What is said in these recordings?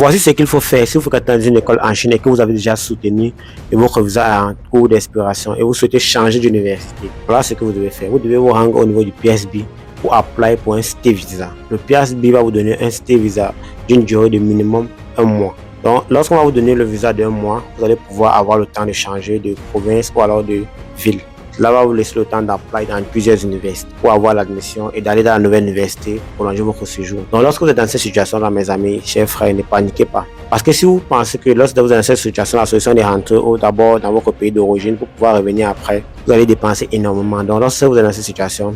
Voici ce qu'il faut faire si vous faites dans une école en Chine et que vous avez déjà soutenu et votre visa est en cours d'expiration et vous souhaitez changer d'université. Voilà ce que vous devez faire. Vous devez vous rendre au niveau du PSB pour apply pour un stay visa. Le PSB va vous donner un stay visa d'une durée de minimum 1 mois. Donc, lorsqu'on va vous donner le visa d'1 mois, vous allez pouvoir avoir le temps de changer de province ou alors de ville. Cela va vous laisser le temps d'apply dans plusieurs universités pour avoir l'admission et d'aller dans la nouvelle université pour prolonger votre séjour. Donc, lorsque vous êtes dans cette situation-là, mes amis, chers frères, ne paniquez pas. Parce que si vous pensez que lorsque vous êtes dans cette situation, la solution est de rentrer d'abord dans votre pays d'origine pour pouvoir revenir après, vous allez dépenser énormément. Donc, lorsque vous êtes dans cette situation,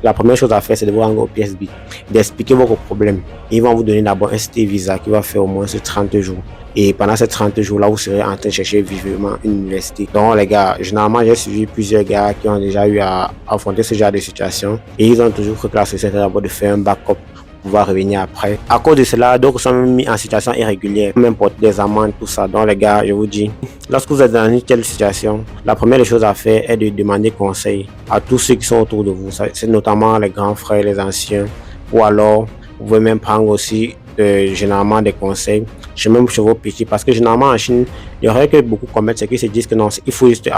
la première chose à faire, c'est de vous rendre au PSB, d'expliquer votre problème. Ils vont vous donner d'abord un stay visa qui va faire au moins 30 jours. Et pendant ces 30 jours-là, vous serez en train de chercher vivement une université. Donc, les gars, généralement, j'ai suivi plusieurs gars qui ont déjà eu à affronter ce genre de situation. Et ils ont toujours cru que la solution était d'abord de faire un backup pour pouvoir revenir après. À cause de cela, d'autres sont mis en situation irrégulière, même porter des amendes, tout ça. Donc, les gars, je vous dis, lorsque vous êtes dans une telle situation, la première chose à faire est de demander conseil à tous ceux qui sont autour de vous. C'est notamment les grands frères, les anciens, ou alors, vous pouvez même prendre aussi généralement des conseils même chez vos petits, parce que généralement en Chine, l'erreur que beaucoup commettent, c'est qu'ils se disent que non, il faut juste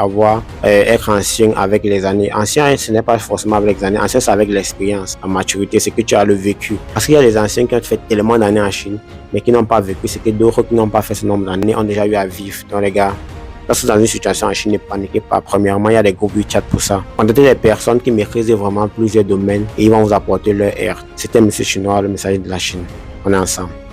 être ancien avec les années. Ancien, ce n'est pas forcément avec les années, ancien, c'est avec l'expérience, la maturité, c'est que tu as le vécu. Parce qu'il y a des anciens qui ont fait tellement d'années en Chine, mais qui n'ont pas vécu, c'est que d'autres qui n'ont pas fait ce nombre d'années ont déjà eu à vivre. Donc les gars, lorsque vous êtes dans une situation en Chine, ne paniquez pas. Premièrement, il y a des groupes WeChat pour ça. Contactez des personnes qui maîtrisent vraiment plusieurs domaines et ils vont vous apporter leur aide. C'était M. Chinois, le messager de la Chine. On est ensemble.